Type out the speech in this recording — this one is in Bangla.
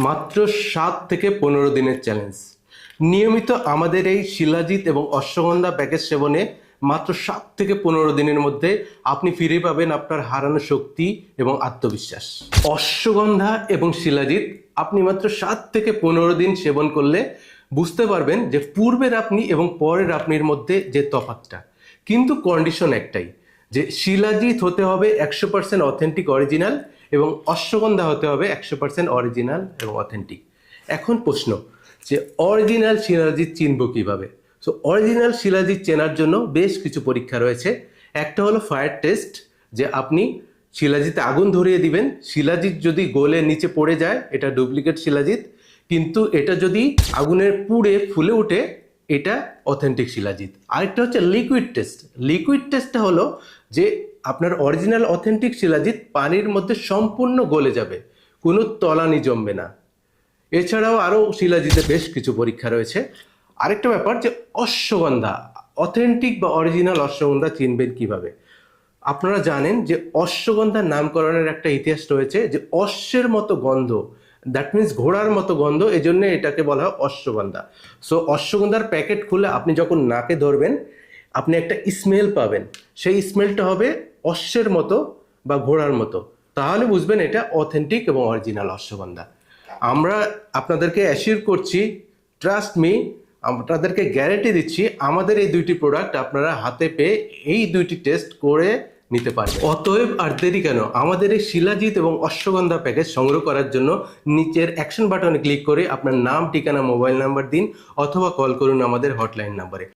মাত্র 7 থেকে 15 দিনের চ্যালেঞ্জ। নিয়মিত আমাদের এই শিলাজিৎ এবং অশ্বগন্ধা প্যাকেজ সেবনে মাত্র 7 থেকে 15 দিনের মধ্যে আপনি ফিরে পাবেন আপনার হারানো শক্তি এবং আত্মবিশ্বাস। অশ্বগন্ধা এবং শিলাজিৎ আপনি মাত্র 7 থেকে 15 দিন সেবন করলে বুঝতে পারবেন যে পূর্বের আপনি এবং পরের আপনির মধ্যে যে তফাৎটা। কিন্তু কন্ডিশন একটাই, যে শিলাজিৎ হতে হবে 100% অথেন্টিক অরিজিনাল এবং অশ্বগন্ধা হতে হবে 100% অরিজিনাল এবং অথেন্টিক। এখন প্রশ্ন, যে অরিজিনাল শিলাজিৎ চিনব কিভাবে? সো অরিজিনাল শিলাজিৎ চেনার জন্য বেশ কিছু পরীক্ষা রয়েছে। একটা হলো ফায়ার টেস্ট, যে আপনি শিলাজিৎে আগুন ধরিয়ে দিবেন, শিলাজিৎ যদি গলে নিচে পড়ে যায় এটা ডুপ্লিকেট শিলাজিৎ, কিন্তু এটা যদি আগুনের পুড়ে ফুলে ওঠে এটা অথেন্টিক শিলাজিৎ। আরেকটা হচ্ছে লিকুইড টেস্ট। লিকুইড টেস্টটা হলো যে আপনার অরিজিনাল অথেন্টিক শিলাজিৎ পানির মধ্যে সম্পূর্ণ গলে যাবে, কোনো তলানি জমবে না। এছাড়াও আরও শিলাজিতে বেশ কিছু পরীক্ষা রয়েছে। আরেকটা ব্যাপার, যে অশ্বগন্ধা অথেন্টিক বা অরিজিনাল অশ্বগন্ধা চিনবেন কিভাবে? আপনারা জানেন যে অশ্বগন্ধার নামকরণের একটা ইতিহাস রয়েছে, যে অশ্বের মতো গন্ধ, দ্যাট মিনস ঘোড়ার মতো গন্ধ, এই জন্য এটাকে বলা হয় অশ্বগন্ধা। সো অশ্বগন্ধার প্যাকেট খুলে আপনি যখন নাকে ধরবেন আপনি একটা স্মেল পাবেন, সেই স্মেলটা হবে অশ্বের মতো বা ঘোড়ার মতো, তাহলে বুঝবেন এটা অথেন্টিক এবং অরিজিনাল অশ্বগন্ধা। আমরা আপনাদেরকে অ্যাসিওর করছি, ট্রাস্ট মি, আপনাদেরকে গ্যারান্টি দিচ্ছি আমাদের এই দুইটি প্রোডাক্ট আপনারা হাতে পেয়ে এই দুইটি টেস্ট করে নিতে পারবেন। অতএব আর দেরি কেন, আমাদের এই শিলাজিৎ এবং অশ্বগন্ধা প্যাকেজ সংগ্রহ করার জন্য নিচের অ্যাকশন বাটনে ক্লিক করে আপনার নাম, ঠিকানা, মোবাইল নাম্বার দিন অথবা কল করুন আমাদের হটলাইন নাম্বারে।